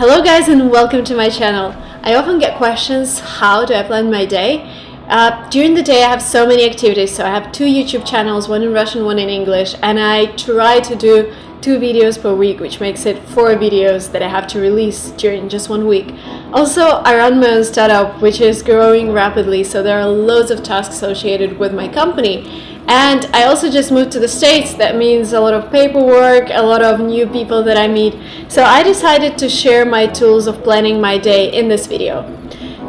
Hello guys and welcome to my channel. I often get questions, how do I plan my day? During the day I have so many activities, so I have two YouTube channels, one in Russian, one in English, and I try to do 2 videos per week, which makes it 4 videos that I have to release during just 1 week. Also, I run my own startup, which is growing rapidly, so there are loads of tasks associated with my company. And I also just moved to the States. That means a lot of paperwork, a lot of new people that I meet. So I decided to share my tools of planning my day in this video.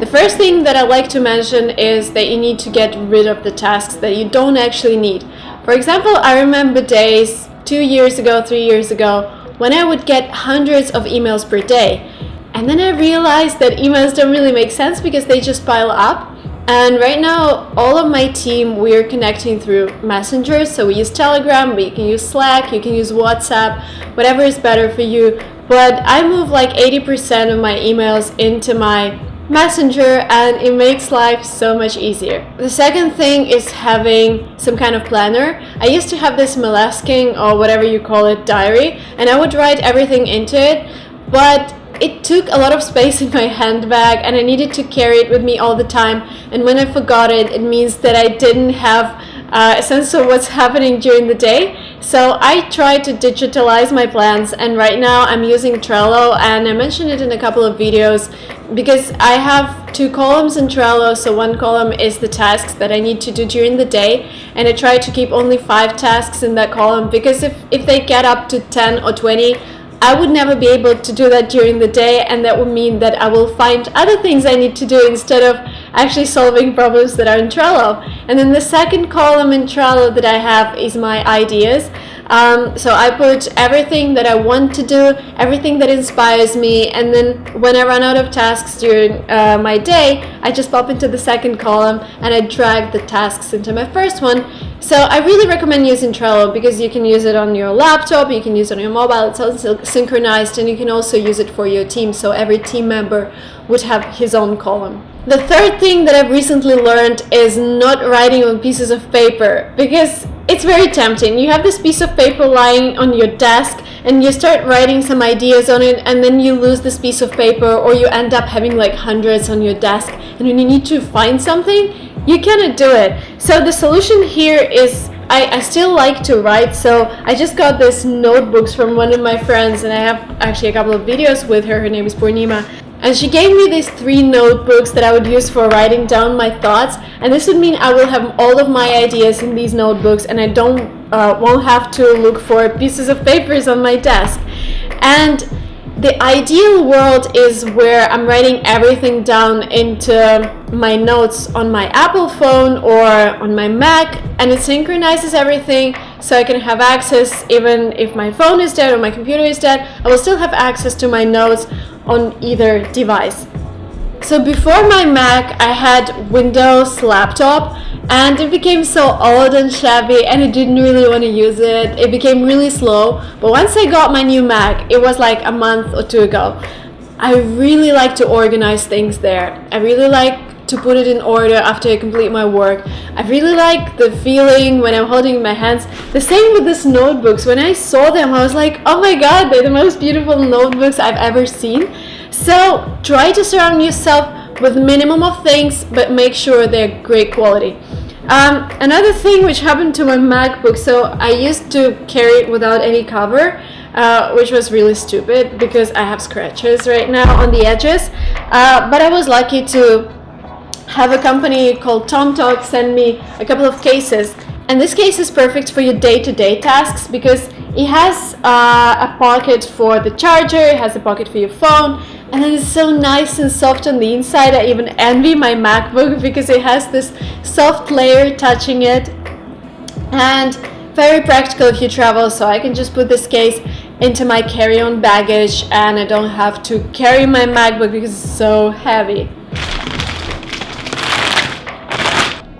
The first thing that I like to mention is that you need to get rid of the tasks that you don't actually need. For example, I remember days 2 years ago, 3 years ago, when I would get hundreds of emails per day. And then I realized that emails don't really make sense because they just pile up. And right now, all of my team, we're connecting through Messenger. So we use Telegram, but you can use Slack, you can use WhatsApp, whatever is better for you. But I move like 80% of my emails into my Messenger, and it makes life so much easier. The second thing is having some kind of planner. I used to have this moleskine, or whatever you call it, diary, and I would write everything into it, but it took a lot of space in my handbag and I needed to carry it with me all the time, and when I forgot it, it means that I didn't have a sense of what's happening during the day. So I tried to digitalize my plans, and right now I'm using Trello, and I mentioned it in a couple of videos because I have 2 columns in Trello. So one column is the tasks that I need to do during the day, and I try to keep only 5 tasks in that column, because if they get up to 10 or 20, I would never be able to do that during the day, and that would mean that I will find other things I need to do instead of actually solving problems that are in Trello. And then the second column in Trello that I have is my ideas. So I put everything that I want to do, everything that inspires me, and then when I run out of tasks during my day, I just pop into the second column and I drag the tasks into my first one. So I really recommend using Trello because you can use it on your laptop, you can use it on your mobile, it's also synchronized, and you can also use it for your team, so every team member would have his own column. The third thing that I've recently learned is not writing on pieces of paper, because it's very tempting. You have this piece of paper lying on your desk and you start writing some ideas on it, and then you lose this piece of paper, or you end up having like hundreds on your desk, and when you need to find something, you cannot do it. So the solution here is I still like to write, so I just got these notebooks from one of my friends, and I have actually a couple of videos with her. Her name is Purnima. And she gave me these 3 notebooks that I would use for writing down my thoughts, and this would mean I will have all of my ideas in these notebooks, and I won't have to look for pieces of papers on my desk. And the ideal world is where I'm writing everything down into my notes on my Apple phone or on my Mac, and it synchronizes everything, so I can have access. Even if my phone is dead or my computer is dead, I will still have access to my notes on either device. So before my Mac, I had Windows laptop, and it became so old and shabby, and I didn't really want to use it. It became really slow. But once I got my new Mac, it was like a month or 2 ago, I really like to organize things there. I really like to put it in order after I complete my work. I really like the feeling when I'm holding in my hands. The same with these notebooks. When I saw them, I was like, oh my god, they're the most beautiful notebooks I've ever seen. So try to surround yourself with minimum of things, but make sure they're great quality. Another thing which happened to my MacBook, so I used to carry it without any cover, which was really stupid because I have scratches right now on the edges, but I was lucky to have a company called TomTalk send me a couple of cases, and this case is perfect for your day-to-day tasks because it has a pocket for the charger, it has a pocket for your phone, and then it's so nice and soft on the inside. I even envy my MacBook because it has this soft layer touching it, and very practical if you travel. So I can just put this case into my carry-on baggage, and I don't have to carry my MacBook because it's so heavy.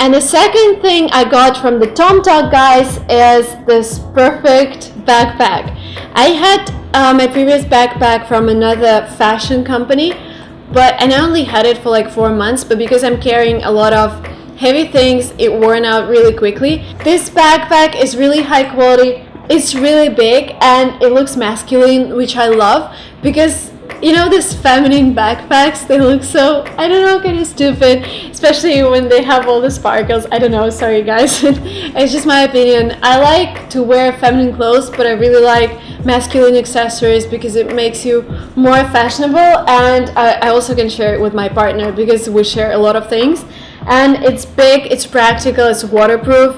And the second thing I got from the TomTalk guys is this perfect backpack. I had my previous backpack from another fashion company, and I only had it for like 4 months, but because I'm carrying a lot of heavy things, it worn out really quickly. This backpack is really high quality, it's really big, and it looks masculine, which I love because you know, these feminine backpacks, they look so, I don't know, kind of stupid, especially when they have all the sparkles. I don't know, sorry guys. It's just my opinion. I like to wear feminine clothes, but I really like masculine accessories because it makes you more fashionable, and I also can share it with my partner because we share a lot of things. And it's big, it's practical, it's waterproof.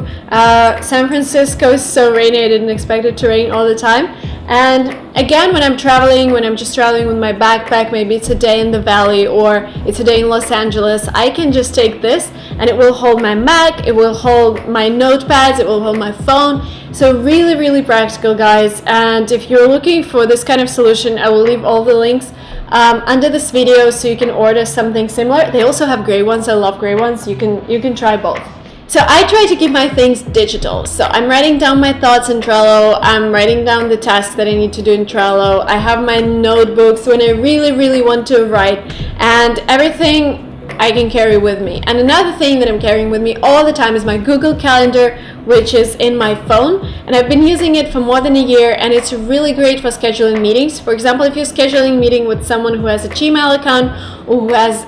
San Francisco is so rainy, I didn't expect it to rain all the time. And again, when I'm just traveling with my backpack, maybe it's a day in the valley or it's a day in Los Angeles, I can just take this and it will hold my Mac, it will hold my notepads, it will hold my phone. So really, really practical, guys. And if you're looking for this kind of solution, I will leave all the links under this video so you can order something similar. They also have gray ones. I love gray ones. You can try both. So I try to keep my things digital. So I'm writing down my thoughts in Trello. I'm writing down the tasks that I need to do in Trello. I have my notebooks when I really, really want to write, and everything I can carry with me. And another thing that I'm carrying with me all the time is my Google Calendar, which is in my phone, and I've been using it for more than a year, and it's really great for scheduling meetings. For example, if you're scheduling a meeting with someone who has a Gmail account or who has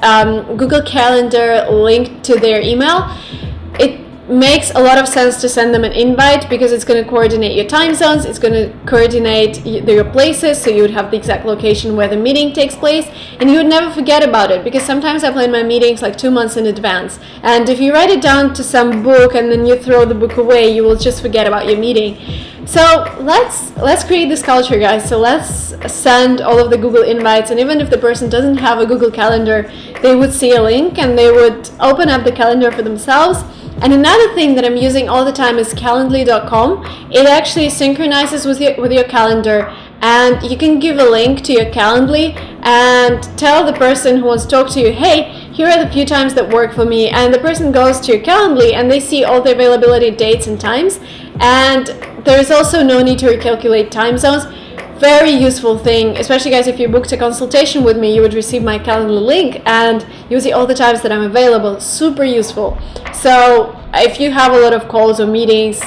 Google Calendar linked to their email, it makes a lot of sense to send them an invite because it's going to coordinate your time zones, it's going to coordinate your places, so you would have the exact location where the meeting takes place, and you would never forget about it, because sometimes I plan my meetings like 2 months in advance, and if you write it down to some book and then you throw the book away, you will just forget about your meeting. So let's create this culture, guys. So let's send all of the Google invites, and even if the person doesn't have a Google Calendar, they would see a link and they would open up the calendar for themselves. And another thing that I'm using all the time is calendly.com. It actually synchronizes with your calendar, and you can give a link to your Calendly and tell the person who wants to talk to you, hey, here are the few times that work for me, and the person goes to your Calendly and they see all the availability dates and times, and there's also no need to recalculate time zones. Very useful thing, especially guys, if you booked a consultation with me, you would receive my Calendly link and you'll see all the times that I'm available. Super useful. So if you have a lot of calls or meetings,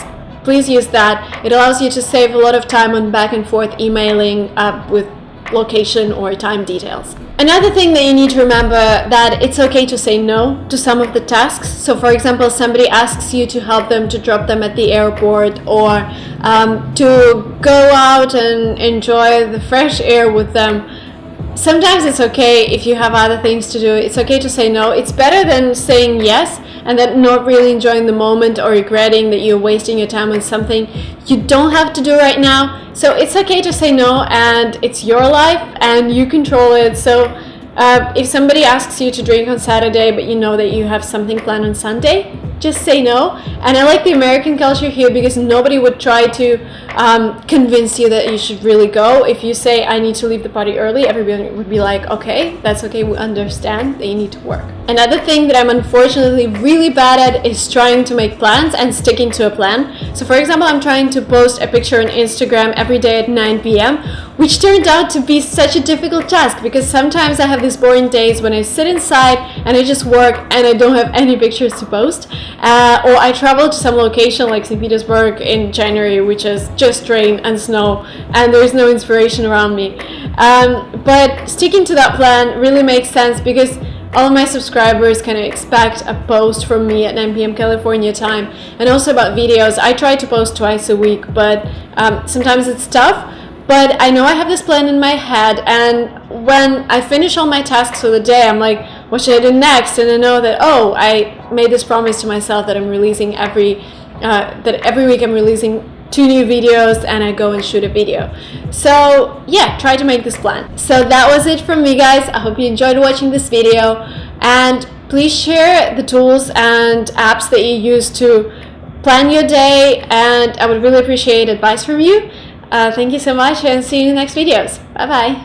please use that. It allows you to save a lot of time on back and forth emailing with location or time details. Another thing that you need to remember, that it's okay to say no to some of the tasks. So for example, somebody asks you to help them to drop them at the airport, or to go out and enjoy the fresh air with them. Sometimes it's okay if you have other things to do. It's okay to say no. It's better than saying yes and then not really enjoying the moment or regretting that you're wasting your time on something you don't have to do right now. So it's okay to say no, and it's your life and you control it. So if somebody asks you to drink on Saturday but you know that you have something planned on Sunday, just say no. And I like the American culture here because nobody would try to convince you that you should really go. If you say, I need to leave the party early, everybody would be like, okay, that's okay, we understand that you need to work. Another thing that I'm unfortunately really bad at is trying to make plans and sticking to a plan. So for example, I'm trying to post a picture on Instagram every day at 9 p.m., which turned out to be such a difficult task because sometimes I have these boring days when I sit inside and I just work and I don't have any pictures to post. Or I travel to some location like St. Petersburg in January, which is just rain and snow and there's no inspiration around me. But sticking to that plan really makes sense because all of my subscribers kind of expect a post from me at 9 p.m. California time, and also about videos. I try to post twice a week, but sometimes it's tough. But I know I have this plan in my head, and when I finish all my tasks for the day, I'm like, what should I do next? And I know that, oh, I made this promise to myself that I'm releasing every week I'm releasing 2 new videos, and I go and shoot a video. So yeah, try to make this plan. So that was it from me, guys. I hope you enjoyed watching this video, and please share the tools and apps that you use to plan your day, and I would really appreciate advice from you. Thank you so much, and see you in the next videos. Bye bye.